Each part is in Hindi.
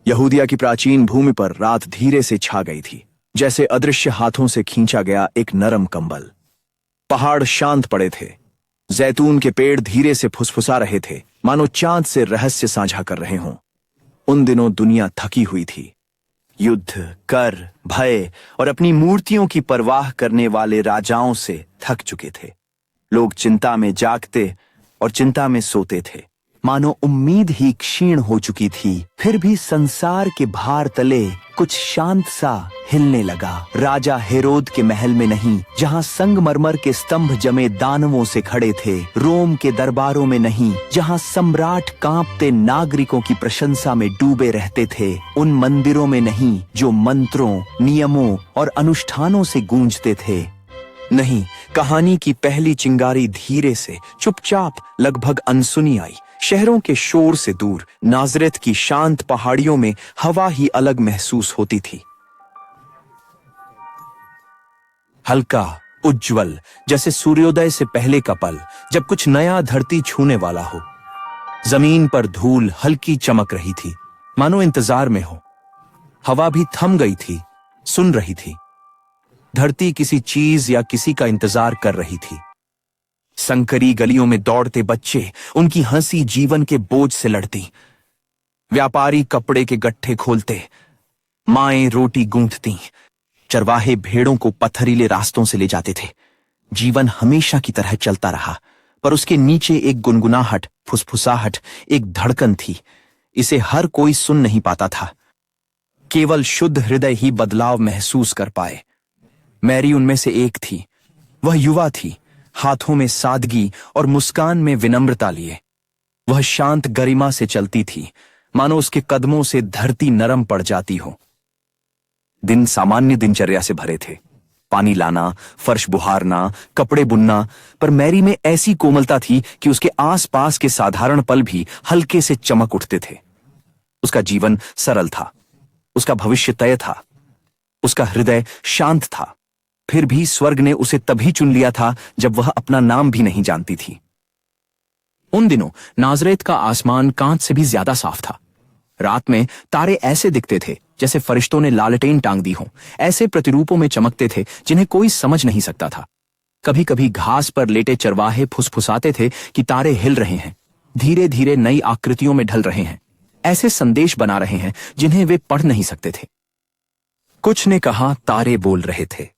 यहूदिया की प्राचीन भूमि पर रात धीरे से छा गई थी, जैसे अदृश्य हाथों से खींचा गया एक नरम कंबल। पहाड़ शांत पड़े थे। जैतून के पेड़ धीरे से फुसफुसा रहे थे, मानो चांद से रहस्य साझा कर रहे हों। उन दिनों दुनिया थकी हुई थी। युद्ध, कर, भय और अपनी मूर्तियों की परवाह करने वाले राजाओं से थक चुके थे। लोग चिंता में जागते और चिंता में सोते थे, मानो उम्मीद ही क्षीण हो चुकी थी। फिर भी संसार के भार तले कुछ शांत सा हिलने लगा। राजा हेरोद के महल में नहीं, जहां संगमरमर के स्तंभ जमे दानवों से खड़े थे। रोम के दरबारों में नहीं, जहां सम्राट कांपते नागरिकों की प्रशंसा में डूबे रहते थे। उन मंदिरों में नहीं, जो मंत्रों, नियमों और अनुष्ठानों से गूंजते थे। नहीं, कहानी की पहली चिंगारी धीरे से, चुपचाप, लगभग अनसुनी आई। शहरों के शोर से दूर नाजरेत की शांत पहाड़ियों में हवा ही अलग महसूस होती थी। हल्का, उज्जवल, जैसे सूर्योदय से पहले का पल, जब कुछ नया धरती छूने वाला हो। जमीन पर धूल हल्की चमक रही थी, मानो इंतजार में हो। हवा भी थम गई थी, सुन रही थी। धरती किसी चीज या किसी का इंतजार कर रही थी। संकरी गलियों में दौड़ते बच्चे उनकी हंसी जीवन के बोझ से लड़ती। व्यापारी कपड़े के गट्ठे खोलते, माएं रोटी गूंथती, चरवाहे भेड़ों को पत्थरीले रास्तों से ले जाते थे। जीवन हमेशा की तरह चलता रहा, पर उसके नीचे एक गुनगुनाहट, फुसफुसाहट, एक धड़कन थी। इसे हर कोई सुन नहीं पाता था। केवल शुद्ध हृदय ही बदलाव महसूस कर पाए। मैरी उनमें से एक थी। वह युवा थी, हाथों में सादगी और मुस्कान में विनम्रता लिए। वह शांत गरिमा से चलती थी, मानो उसके कदमों से धरती नरम पड़ जाती हो। दिन सामान्य दिनचर्या से भरे थे। पानी लाना, फर्श बुहारना, कपड़े बुनना, पर मैरी में ऐसी कोमलता थी कि उसके आसपास के साधारण पल भी हल्के से चमक उठते थे। उसका जीवन सरल था, उसका भविष्य तय था, उसका हृदय शांत था। फिर भी स्वर्ग ने उसे तभी चुन लिया था जब वह अपना नाम भी नहीं जानती थी। उन दिनों नाजरेत का आसमान कांच से भी ज्यादा साफ था। रात में तारे ऐसे दिखते थे जैसे फरिश्तों ने लालटेन टांग दी हो। ऐसे प्रतिरूपों में चमकते थे जिन्हें कोई समझ नहीं सकता था। कभी कभी घास पर लेटे चरवाहे फुसफुसाते थे कि तारे हिल रहे हैं, धीरे धीरे नई आकृतियों में ढल रहे हैं, ऐसे संदेश बना रहे हैं जिन्हें वे पढ़ नहीं सकते थे। कुछ ने कहा तारे बोल रहे थे,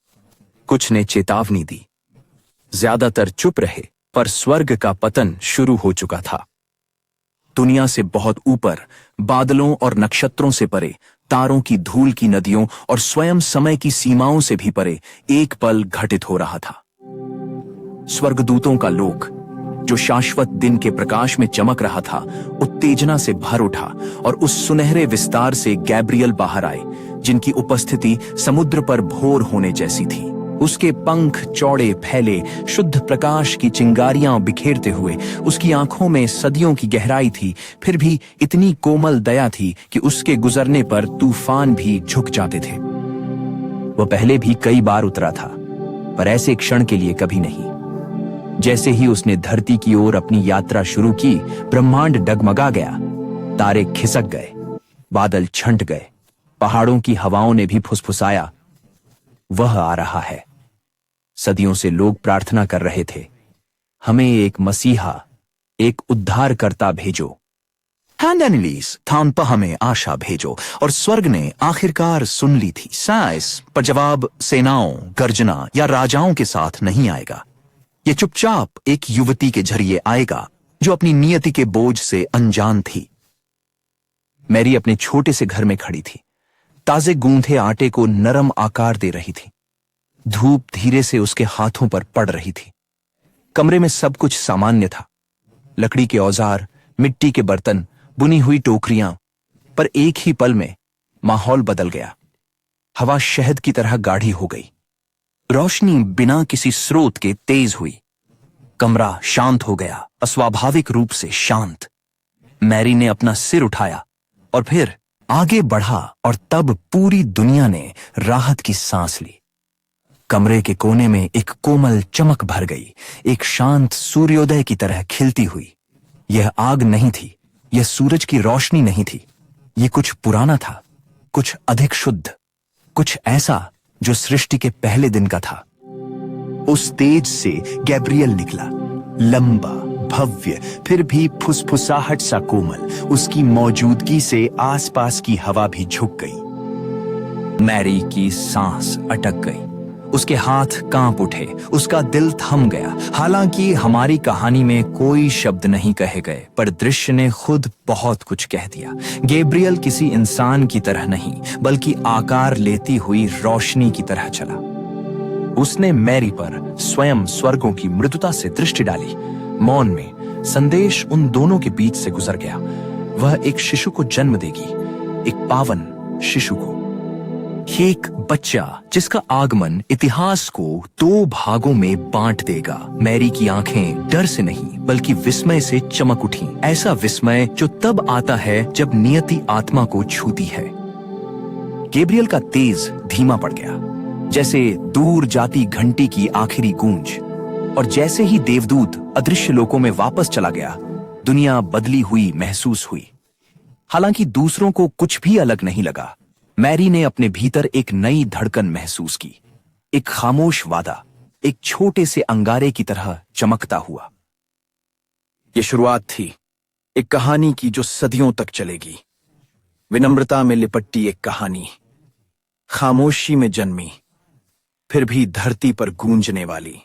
कुछ ने चेतावनी दी। ज्यादातर चुप रहे, पर स्वर्ग का पतन शुरू हो चुका था। दुनिया से बहुत ऊपर, बादलों और नक्षत्रों से परे, तारों की धूल की नदियों और स्वयं समय की सीमाओं से भी परे एक पल घटित हो रहा था। स्वर्गदूतों का लोक, जो शाश्वत दिन के प्रकाश में चमक रहा था, उत्तेजना से भर उठा और उस सुनहरे विस्तार से गैब्रियल बाहर आए, जिनकी उपस्थिति समुद्र पर भोर होने जैसी थी। उसके पंख चौड़े फैले, शुद्ध प्रकाश की चिंगारियां बिखेरते हुए। उसकी आंखों में सदियों की गहराई थी, फिर भी इतनी कोमल दया थी कि उसके गुजरने पर तूफान भी झुक जाते थे। वह पहले भी कई बार उतरा था, पर ऐसे क्षण के लिए कभी नहीं। जैसे ही उसने धरती की ओर अपनी यात्रा शुरू की, ब्रह्मांड डगमगा गया। तारे खिसक गए, बादल छंट गए, पहाड़ों की हवाओं ने भी फुसफुसाया, वह आ रहा है। सदियों से लोग प्रार्थना कर रहे थे, हमें एक मसीहा, एक उद्धारकर्ता भेजो। हैंडेनिलीज थान पर हमें आशा भेजो। और स्वर्ग ने आखिरकार सुन ली थी। साइस पर जवाब सेनाओं, गर्जना या राजाओं के साथ नहीं आएगा। ये चुपचाप एक युवती के जरिए आएगा, जो अपनी नियति के बोझ से अनजान थी। मैरी अपने छोटे से घर में खड़ी थी, ताजे गूंथे आटे को नरम आकार दे रही थी। धूप धीरे से उसके हाथों पर पड़ रही थी। कमरे में सब कुछ सामान्य था, लकड़ी के औजार, मिट्टी के बर्तन, बुनी हुई टोकरियां। पर एक ही पल में माहौल बदल गया। हवा शहद की तरह गाढ़ी हो गई। रोशनी बिना किसी स्रोत के तेज हुई। कमरा शांत हो गया, अस्वाभाविक रूप से शांत। मैरी ने अपना सिर उठाया और फिर आगे बढ़ा, और तब पूरी दुनिया ने राहत की सांस ली। कमरे के कोने में एक कोमल चमक भर गई, एक शांत सूर्योदय की तरह खिलती हुई। यह आग नहीं थी, यह सूरज की रोशनी नहीं थी, ये कुछ पुराना था, कुछ अधिक शुद्ध, कुछ ऐसा जो सृष्टि के पहले दिन का था। उस तेज से गैब्रियल निकला, लंबा, भव्य, फिर भी फुसफुसाहट सा कोमल। उसकी मौजूदगी से आसपास की हवा भी झुक गई। मैरी की सांस अटक गई, उसके हाथ कांप उठे, उसका दिल थम गया। हालांकि हमारी कहानी में कोई शब्द नहीं कहे गए, पर दृश्य ने खुद बहुत कुछ कह दिया। गैब्रियल किसी इंसान की तरह नहीं, बल्कि आकार लेती हुई रोशनी की तरह चला। उसने मैरी पर स्वयं स्वर्गों की मृदुता से दृष्टि डाली। मौन में संदेश उन दोनों के बीच से गुजर गया। वह एक शिशु को जन्म देगी, एक पावन शिशु को, एक बच्चा जिसका आगमन इतिहास को 2 भागों में बांट देगा। मैरी की आंखें डर से नहीं बल्कि विस्मय से चमक उठी। ऐसा विस्मय जो तब आता है जब नियति आत्मा को छूती है। गैब्रियल का तेज धीमा पड़ गया, जैसे दूर जाती घंटी की आखिरी गूंज। और जैसे ही देवदूत अदृश्य लोकों में वापस चला गया, दुनिया बदली हुई महसूस हुई। हालांकि दूसरों को कुछ भी अलग नहीं लगा। मैरी ने अपने भीतर एक नई धड़कन महसूस की, एक खामोश वादा, एक छोटे से अंगारे की तरह चमकता हुआ। यह शुरुआत थी एक कहानी की जो सदियों तक चलेगी। विनम्रता में लिपटी एक कहानी, खामोशी में जन्मी, फिर भी धरती पर गूंजने वाली।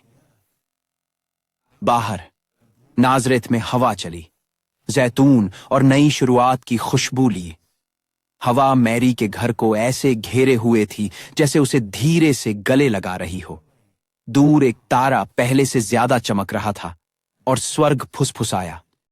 बाहर नाजरेत में हवा चली, जैतून और नई शुरुआत की खुशबू ली। हवा मैरी के घर को ऐसे घेरे हुए थी जैसे उसे धीरे से गले लगा रही हो। दूर एक तारा पहले से ज्यादा चमक रहा था और स्वर्ग फुसफुसाया,